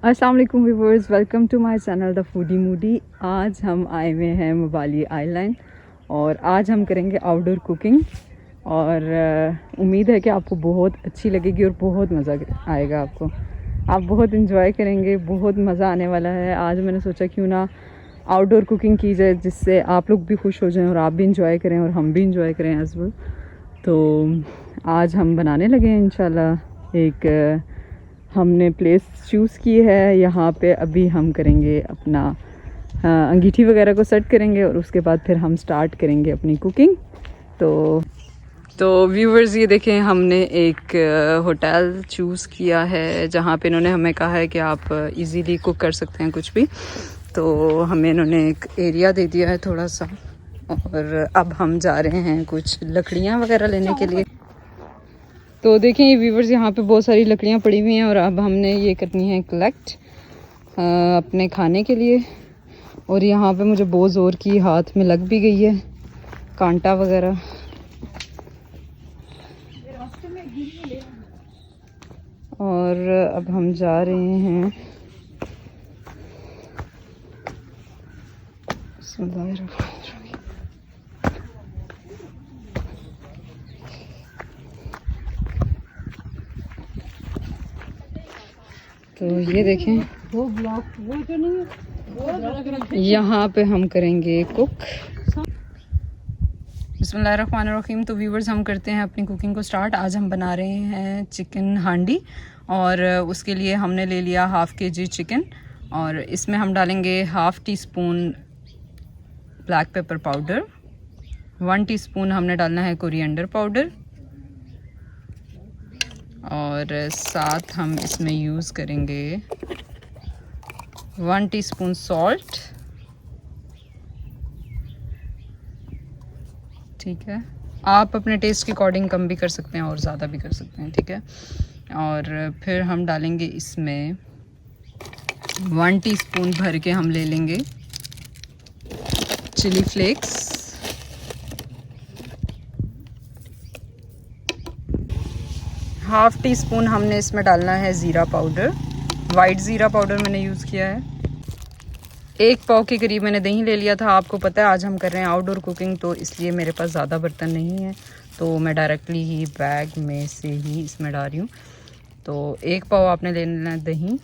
अस्सलाम वालेकुम viewers, welcome to my channel the foodie moody. आज हम आए हुए हैं मबाली आइलैंड और आज हम करेंगे आउटडोर कुकिंग और उम्मीद है कि आपको बहुत अच्छी लगेगी और बहुत मज़ा आएगा। आप बहुत इंजॉय करेंगे, बहुत मज़ा आने वाला है। आज मैंने सोचा क्यों ना आउटडोर कुकिंग की जाए, जिससे आप लोग भी खुश हो जाएं और आप भी इंजॉय करें और हम भी इंजॉय करें एज वेल। तो आज हम बनाने लगे हैं इंशाल्लाह। एक हमने प्लेस चूज़ की है, यहाँ पे अभी हम करेंगे अपना अंगीठी वगैरह को सेट करेंगे और उसके बाद फिर हम स्टार्ट करेंगे अपनी कुकिंग। तो व्यूवर्स, ये देखें, हमने एक होटल चूज़ किया है जहाँ पे इन्होंने हमें कहा है कि आप इजीली कुक कर सकते हैं कुछ भी। तो हमें इन्होंने एक एरिया दे दिया है थोड़ा सा और अब हम जा रहे हैं कुछ लकड़ियाँ वगैरह लेने के लिए। तो देखें ये व्यूवर्स, यहाँ पे बहुत सारी लकड़ियाँ पड़ी हुई हैं और अब हमने ये करनी है कलेक्ट अपने खाने के लिए। और यहाँ पे मुझे बहुत ज़ोर की हाथ में लग भी गई है कांटा वगैरह। और अब हम जा रहे हैं तो ये देखें, यहाँ पे हम करेंगे कुक। बिस्मिल्लाहिर्रहमानिर्रहीम। तो व्यूवर्स, हम करते हैं अपनी कुकिंग को स्टार्ट। आज हम बना रहे हैं चिकन हांडी और उसके लिए हमने ले लिया हाफ़ kg चिकन और इसमें हम डालेंगे ½ teaspoon black pepper powder, 1 teaspoon हमने डालना है कोरिएंडर पाउडर और साथ हम इसमें यूज़ करेंगे 1 टीस्पून सॉल्ट। ठीक है, आप अपने टेस्ट के अकॉर्डिंग कम भी कर सकते हैं और ज़्यादा भी कर सकते हैं। ठीक है, और फिर हम डालेंगे इसमें 1 टीस्पून भर के हम ले लेंगे चिली फ्लेक्स, ½ टीस्पून हमने इसमें डालना है ज़ीरा पाउडर, वाइट ज़ीरा पाउडर मैंने यूज़ किया है। 1 पाव के करीब मैंने दही ले लिया था। आपको पता है आज हम कर रहे हैं आउटडोर कुकिंग, तो इसलिए मेरे पास ज़्यादा बर्तन नहीं है, तो मैं डायरेक्टली ही बैग में से ही इसमें डाल रही हूँ। तो 1 पाव आपने ले लेना है दही।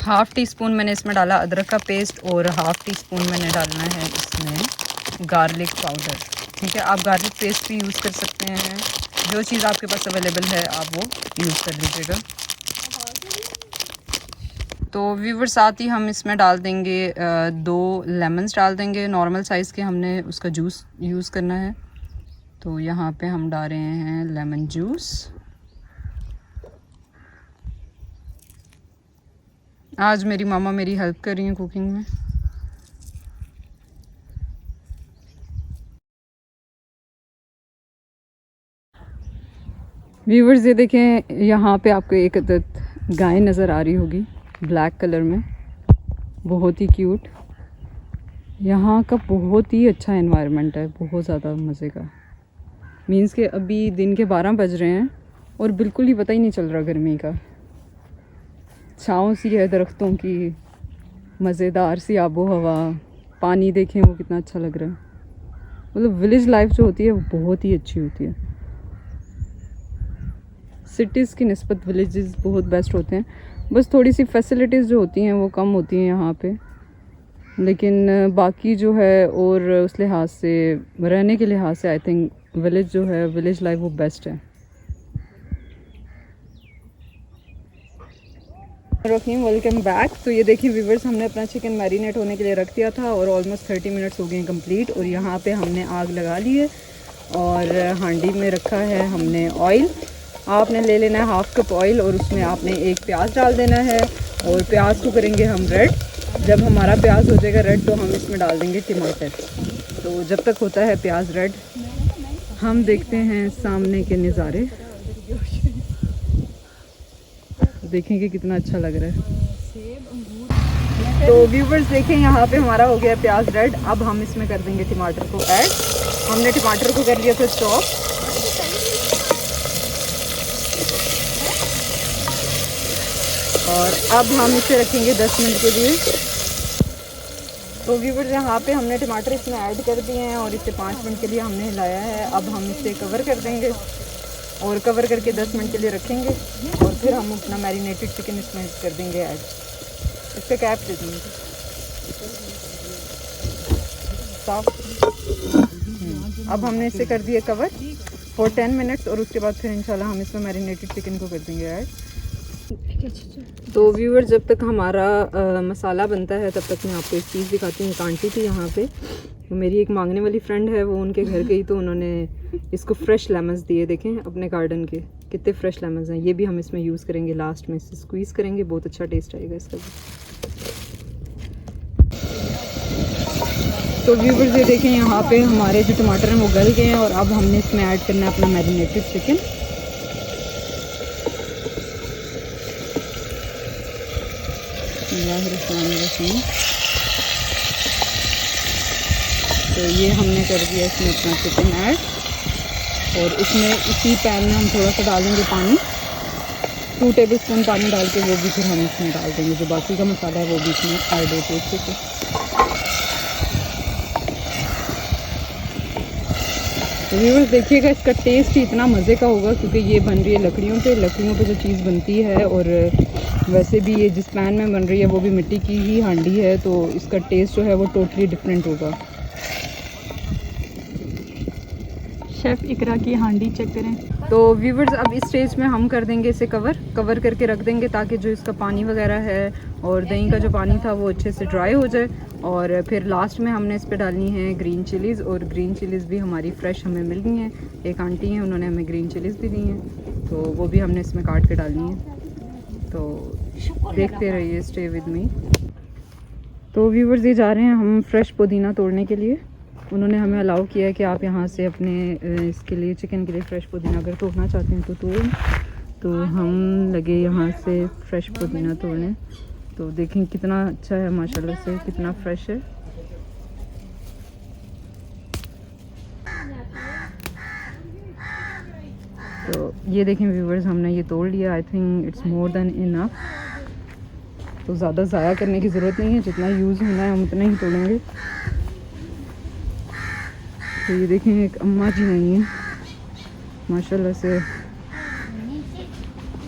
½ टीस्पून मैंने इसमें डाला अदरक का पेस्ट और ½ टीस्पून मैंने डालना है इसमें गार्लिक पाउडर। ठीक है, आप गार्लिक पेस्ट भी यूज़ कर सकते हैं, जो चीज़ आपके पास अवेलेबल है आप वो यूज़ कर लीजिएगा। तो व्यूवर, साथ ही हम इसमें डाल देंगे 2 लेमन्स डाल देंगे, नॉर्मल साइज़ के हमने उसका जूस यूज़ करना है। तो यहाँ पे हम डाल रहे हैं लेमन जूस। आज मेरी मामा मेरी हेल्प कर रही हैं कुकिंग में। व्यूवर्स, ये देखें, यहाँ पे आपको एक अदद गाय नज़र आ रही होगी ब्लैक कलर में, बहुत ही क्यूट। यहाँ का बहुत ही अच्छा एनवायरनमेंट है, बहुत ज़्यादा मज़े का। मीन्स के अभी दिन के 12 बज रहे हैं और बिल्कुल ही पता ही नहीं चल रहा गर्मी का। छाँव सी है दरख्तों की, मज़ेदार सी आबो हवा, पानी देखें वो कितना अच्छा लग रहा है। मतलब विलेज लाइफ जो होती है वो बहुत ही अच्छी होती है। सिटीज़ की निस्बत विलेजेस बहुत बेस्ट होते हैं, बस थोड़ी सी फैसिलिटीज़ जो होती हैं वो कम होती हैं यहाँ पे, लेकिन बाकी जो है और उस लिहाज से रहने के लिहाज से आई थिंक विलेज जो है, विलेज लाइफ वो बेस्ट है। रहीम, वेलकम बैक। तो ये देखिए व्यूवर्स, हमने अपना चिकन मैरिनेट होने के लिए रख दिया था और ऑलमोस्ट 30 मिनट्स हो गए कंप्लीट। और यहाँ पे हमने आग लगा ली है और हांडी में रखा है हमने ऑयल। आपने ले लेना है ½ कप ऑयल और उसमें आपने एक प्याज डाल देना है और प्याज को करेंगे हम रेड। जब हमारा प्याज हो जाएगा रेड तो हम इसमें डाल देंगे टमाटर। तो जब तक होता है प्याज रेड, हम देखते हैं सामने के नज़ारे। देखेंगे कितना अच्छा लग रहा है। तो व्यूवर्स देखें, यहाँ पे हमारा हो गया प्याज रेड। अब हम इसमें कर देंगे टमाटर को ऐड। हमने टमाटर को कर लिया था चॉप। और अब हम इसे रखेंगे 10 मिनट के लिए। तो व्यूअर्स यहाँ पे हमने टमाटर इसमें ऐड कर दिए हैं और इसे 5 मिनट के लिए हमने हिलाया है। अब हम इसे कवर कर देंगे और कवर करके 10 मिनट के लिए रखेंगे और फिर हम अपना मैरिनेटेड चिकन इसमें कर देंगे ऐड। इसका कैप दे देंगे साफ। अब हमने इसे कर दिया कवर फॉर 10 मिनट्स और उसके बाद फिर इंशाल्लाह हम इसमें मैरिनेटेड चिकन को कर देंगे ऐड। तो व्यूअर जब तक हमारा मसाला बनता है तब तक मैं आपको एक चीज़ दिखाती हूँ। एक आंटी थी यहाँ पे, तो मेरी एक मांगने वाली फ्रेंड है, वो उनके घर गई तो उन्होंने इसको फ्रेश लेमन्स दिए। देखें अपने गार्डन के कितने फ्रेश लेमन्स हैं। ये भी हम इसमें यूज़ करेंगे, लास्ट में इसे स्क्वीज़ करेंगे, बहुत अच्छा टेस्ट आएगा इसका भी। तो व्यूअर्स ये देखें यहाँ पे हमारे जो टमाटर हैं वो गल गए हैं और अब हमने इसमें ऐड करना है अपना मैरिनेटेड चिकन। तो ये हमने कर दिया इसमें अपना चिकन ऐड और इसमें इसी पैन में हम थोड़ा सा डालेंगे पानी, 2 टेबलस्पून पानी डाल के वो भी फिर हम इसमें डाल देंगे। जो बाकी का मसाला है वो भी इसमें ऐड होते अच्छे से। तो व्यूअर्स देखिएगा इसका टेस्ट ही इतना मज़े का होगा क्योंकि ये बन रही है लकड़ियों पे जो चीज़ बनती है और वैसे भी ये जिस पैन में बन रही है वो भी मिट्टी की ही हांडी है, तो इसका टेस्ट जो है वो टोटली डिफरेंट होगा। शेफ़ इकरा की हांडी चेक करें। तो व्यूवर्स अब इस स्टेज में हम कर देंगे इसे कवर करके रख देंगे ताकि जो इसका पानी वगैरह है और दही का जो पानी था वो अच्छे से ड्राई हो जाए। और फिर लास्ट में हमने इस पर डालनी है ग्रीन चिलीज़, और ग्रीन चिलीज़ भी हमारी फ्रेश हमें मिल गई हैं। एक आंटी हैं उन्होंने हमें ग्रीन चिलीज़ भी दी हैं, तो वो भी हमने इसमें काट के डालनी है। तो देखते रहिए, स्टे विद मी। तो व्यूवर्स ये जा रहे हैं हम फ्रेश पुदीना तोड़ने के लिए। उन्होंने हमें अलाउ किया है कि आप यहाँ से अपने इसके लिए चिकन के लिए फ़्रेश पुदीना अगर तोड़ना चाहते हैं तो तोड़। तो हम लगे यहाँ से फ़्रेश पुदीना तोड़ने। तो देखें कितना अच्छा है माशाल्लाह से, कितना फ्रेश है। तो ये देखें व्यूवर्स हमने ये तोड़ लिया। I think it's more than enough. तो ज़्यादा ज़ाया करने की ज़रूरत नहीं है, जितना यूज़ होना है हम उतना ही तोड़ेंगे। तो ये देखें एक अम्मा जी नहीं है माशाल्लाह से,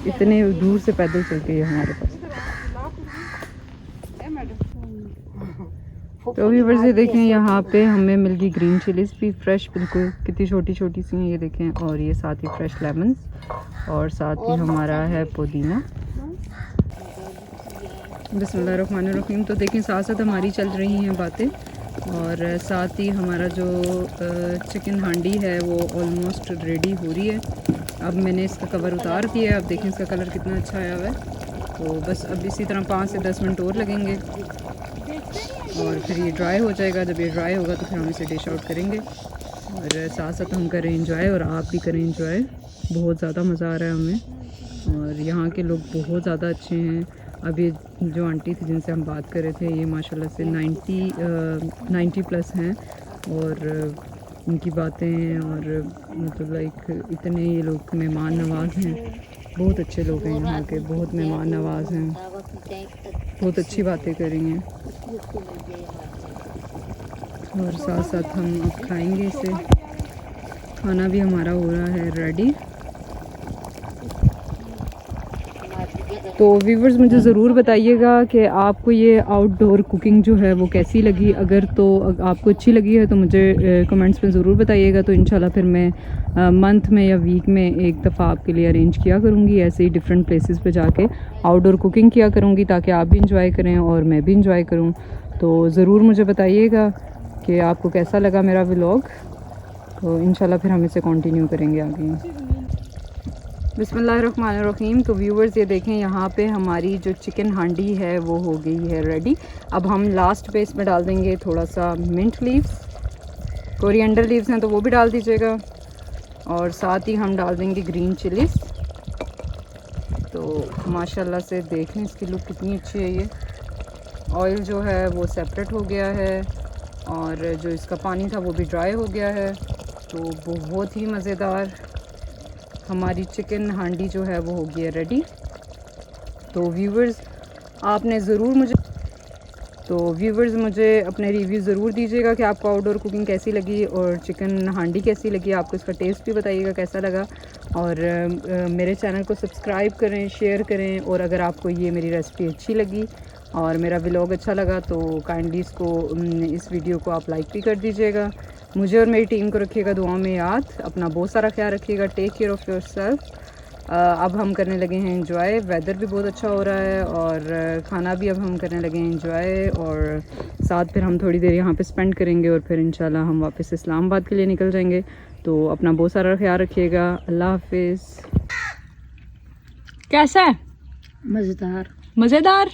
इतने दूर से पैदल चल के हमारे पास। तो व्यूअर्स ये देखें यहाँ पे हमें मिल गई ग्रीन चिलीज़ भी फ्रेश, बिल्कुल कितनी छोटी छोटी सी हैं ये देखें। और ये साथ ही फ्रेश लेमन और साथ ही हमारा है पुदीना। बिस्मिल्लाहिर्रहमानिर्रहीम। तो देखें साथ साथ हमारी चल रही हैं बातें और साथ ही हमारा जो चिकन हांडी है वो ऑलमोस्ट रेडी हो रही है। अब मैंने इसका कवर उतार दिया है। अब देखें इसका कलर कितना अच्छा आया हुआ है। तो बस अब इसी तरह 5 से 10 मिनट और लगेंगे और फिर ये ड्राई हो जाएगा। जब ये ड्राई होगा तो फिर हम इसे डिश आउट करेंगे और साथ साथ हम करें इंजॉय और आप भी करें इंजॉय। बहुत ज़्यादा मज़ा आ रहा है हमें और यहाँ के लोग बहुत ज़्यादा अच्छे हैं। अब ये जो आंटी थी जिनसे हम बात कर रहे थे ये माशाल्लाह से 90 प्लस हैं और उनकी बातें और मतलब लाइक इतने ये लोग मेहमान नवाज़ हैं। बहुत अच्छे लोग हैं यहाँ के, बहुत मेहमान नवाज़ हैं, बहुत अच्छी बातें करेंगे और साथ साथ हम अब खाएंगे इसे। खाना भी हमारा हो रहा है रेडी। तो व्यूवर्स मुझे ज़रूर बताइएगा कि आपको ये आउटडोर कुकिंग जो है वो कैसी लगी। अगर तो आपको अच्छी लगी है तो मुझे कमेंट्स में ज़रूर बताइएगा। तो इंशाल्लाह फिर मैं मंथ में या वीक में एक दफ़ा आपके लिए अरेंज किया करूँगी, ऐसे ही डिफरेंट प्लेसेस पे जाके आउटडोर कुकिंग किया करूँगी ताकि आप भी इंजॉय करें और मैं भी इंजॉय करूँ। तो ज़रूर मुझे बताइएगा कि आपको कैसा लगा मेरा व्लॉग। तो इंशाल्लाह फिर हम इसे कंटिन्यू करेंगे आगे। बिस्मिल्लाहिर्रहमानिर्रहीम। तो व्यूवर्स ये देखें यहाँ पे हमारी जो चिकन हांडी है वो हो गई है रेडी। अब हम लास्ट पे इसमें डाल देंगे थोड़ा सा मिंट लीव्स, कोरिएंडर लीव्स हैं तो वो भी डाल दीजिएगा और साथ ही हम डाल देंगे ग्रीन चिलीज़। तो माशाल्लाह से देखें इसकी लुक कितनी अच्छी है। ये ऑयल जो है वो सेपरेट हो गया है और जो इसका पानी था वो भी ड्राई हो गया है। तो बहुत ही मज़ेदार हमारी चिकन हांडी जो है वो हो गई है रेडी। तो व्यूवर्स आपने ज़रूर मुझे अपने रिव्यू ज़रूर दीजिएगा कि आपको आउटडोर कुकिंग कैसी लगी और चिकन हांडी कैसी लगी, आपको इसका टेस्ट भी बताइएगा कैसा लगा। और मेरे चैनल को सब्सक्राइब करें, शेयर करें, और अगर आपको ये मेरी रेसिपी अच्छी लगी और मेरा व्लॉग अच्छा लगा तो काइंडली इस वीडियो को आप लाइक भी कर दीजिएगा। मुझे और मेरी टीम को रखिएगा दुआ में याद, अपना बहुत सारा ख्याल रखिएगा, टेक केयर ऑफ़ योरसेल्फ। अब हम करने लगे हैं एंजॉय, वेदर भी बहुत अच्छा हो रहा है और खाना भी अब हम करने लगे हैं एंजॉय, और साथ फिर हम थोड़ी देर यहाँ पे स्पेंड करेंगे और फिर इंशाल्लाह हम वापस इस्लामाबाद के लिए निकल जाएंगे। तो अपना बहुत सारा ख्याल रखिएगा। अल्लाह हाफिज़। कैसा है? मज़ेदार। मज़ेदार।